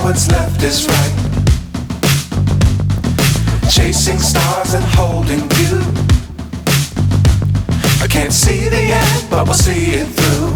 what's left is right. Chasing stars and holding you. I can't see the end, but we'll see it through.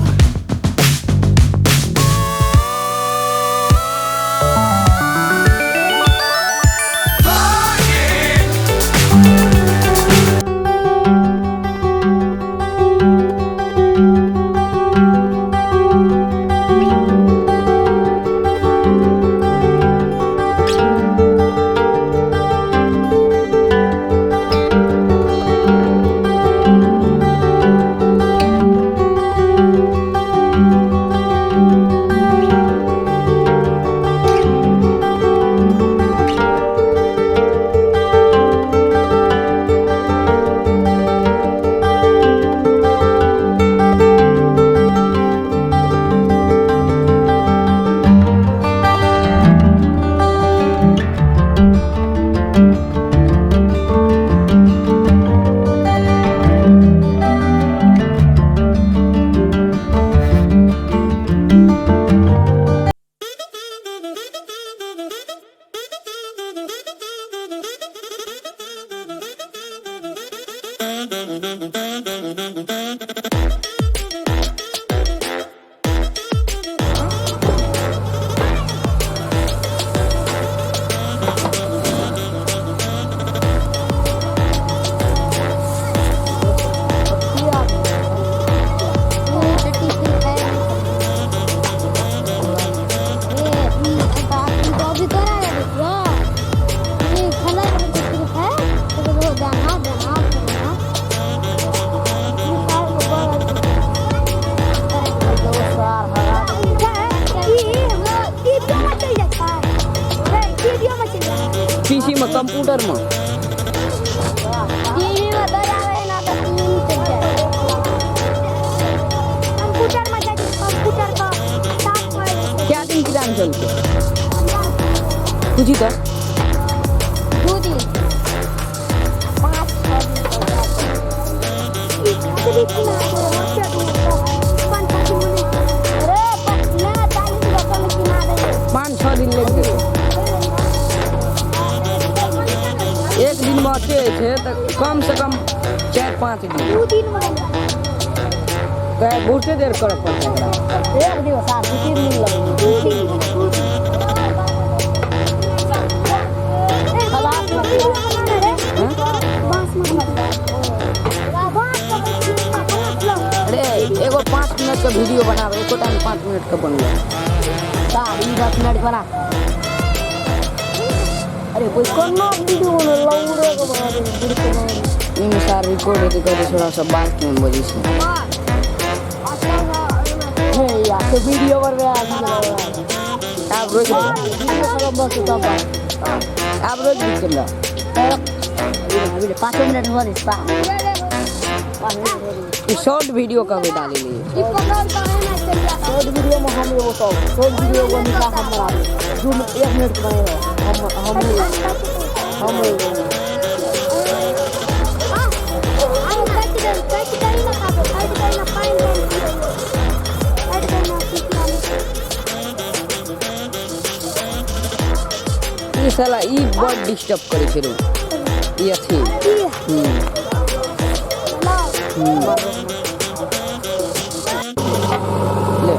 PC में computer में TV में दर आवे ना तो TV चल जाए कंप्यूटर में जाके कंप्यूटर का साफ कर क्या दिन की जान चलते तुझी तो 2 दिन 5 5-6 दिन लग गए एक दिन में अच्छे तो कम से कम 4-5 दिन 2 दिन में बहुते देर कर पड़ता है एक दिवस 2-3 दिन लगे 2 दिन अरे एगो 5 मिनट का वीडियो बनावे एको टाइम 5 मिनट का बन गया 10 मिनट बना अरे कोई कोनो वीडियो न लौड़े को बना दे इन सार रिकॉर्ड होते करे थोड़ा सा बात में बजी से हे यार तो वीडियो पर गया आप रोज बस तब आप रोज भी चल रहा 5 मिनट हो रही शॉर्ट वीडियो का भी डाली ली शॉर्ट वीडियो में हम वो तो शॉर्ट वीडियो को निकाल हम बना दे 1 मिनट में हम ये साला ई बहुत डिस्टर्ब करे फिर ये थी ले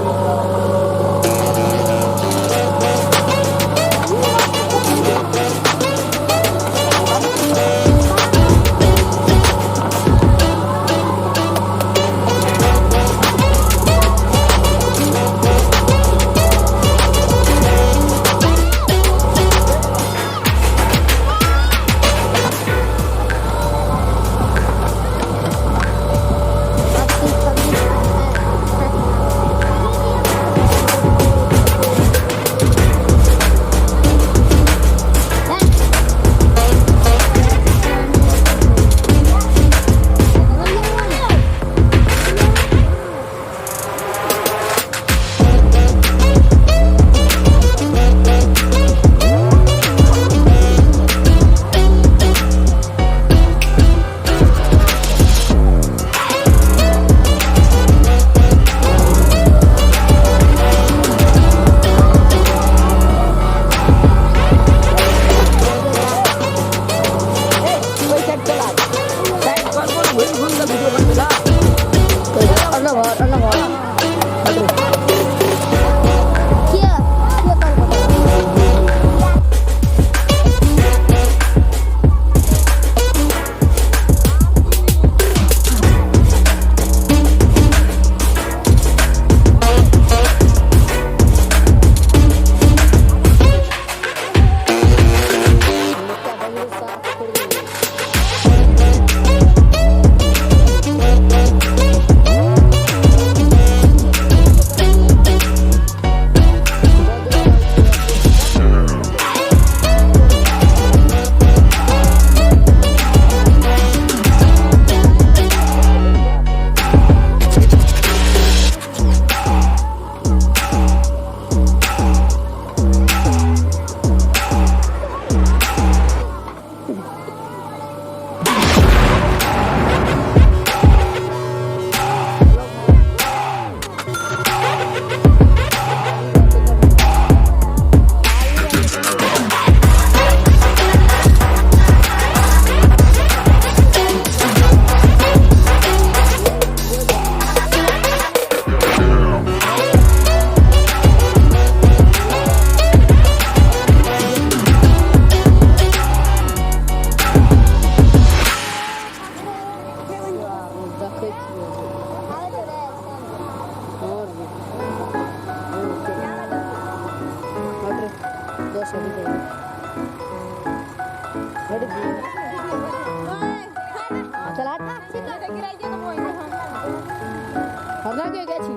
झरना के गेছি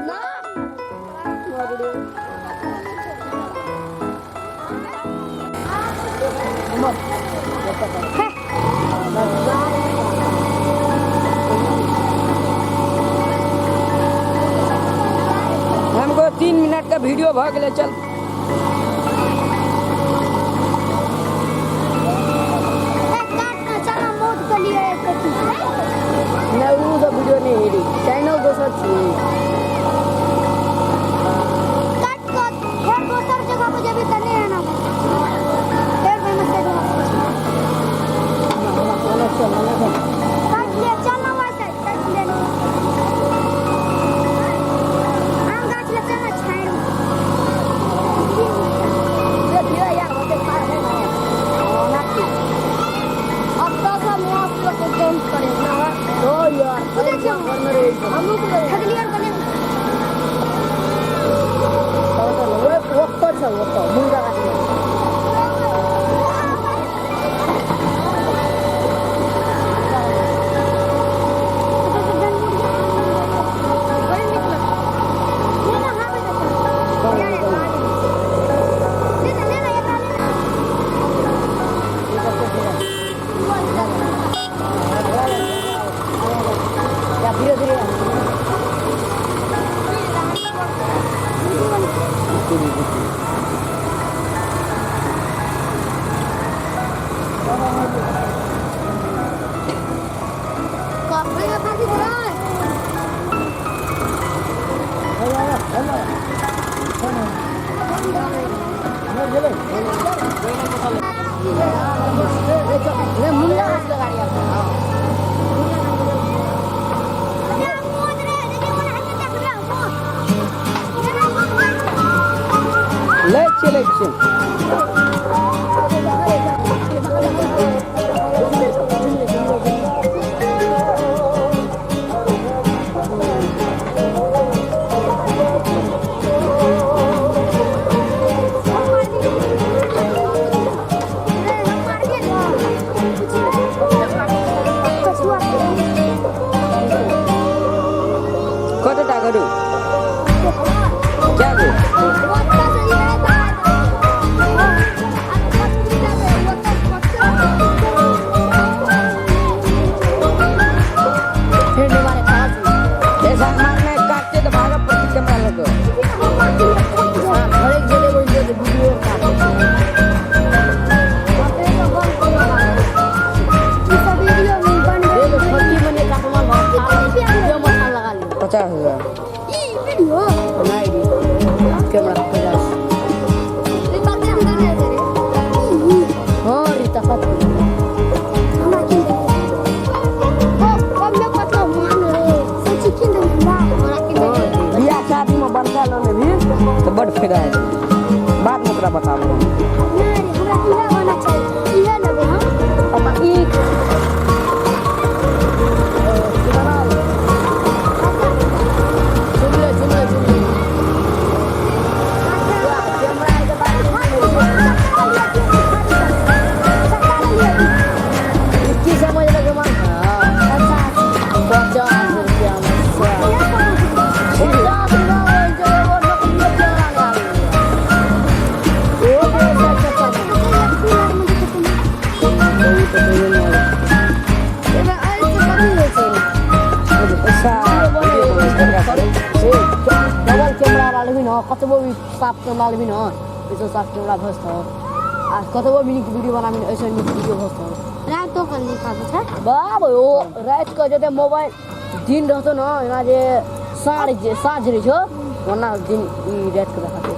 ना हमको 3 मिनट का वीडियो भाग ले चल नहीं वो सब वीडियो नहीं हेरी चैनल दोसर छी कट को फिर दोसर जगह पे जब तने है ना फिर मैं मैसेज कट ले चल ना वैसे कट ले आम गाछ ले चल ना छाड़ ये दिया यार वो खा है ना अब तो सब मैं आपको काम करेगा ओ यार उधर क्यों करना रे हम लोग ठगली और बने वो तो मुंडा का धीरे-धीरे मुंडा हाथ लगा दिया Let's selection. Kau tak gaduh? Jago. तो बड़ फायदा है बात में तोरा बताबो हमरा इहे होना चाहिए इहे लेबे हम अब ई कतबो भी साफ कैमरा लेबी न ऐसे साफ कैमरा भस्त आ कतबो मिनिट वीडियो बनाबी ऐसे मिनिट वीडियो भस्त रात तो कर लिखा छै बाब ओ रात को जते मोबाइल दिन रहतो न एना जे साँझ रे छो वरना दिन ई रात के देखाते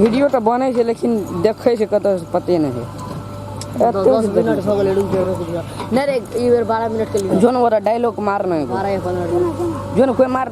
वीडियो तो बनै छै लेकिन देखै छै कत पते नहीं है 10 मिनट हो गेलै रुक जा नहीं रे ई बेर 12 मिनट के लिए जोन वाला डायलॉग मारना है 12 15 जोन कोई मार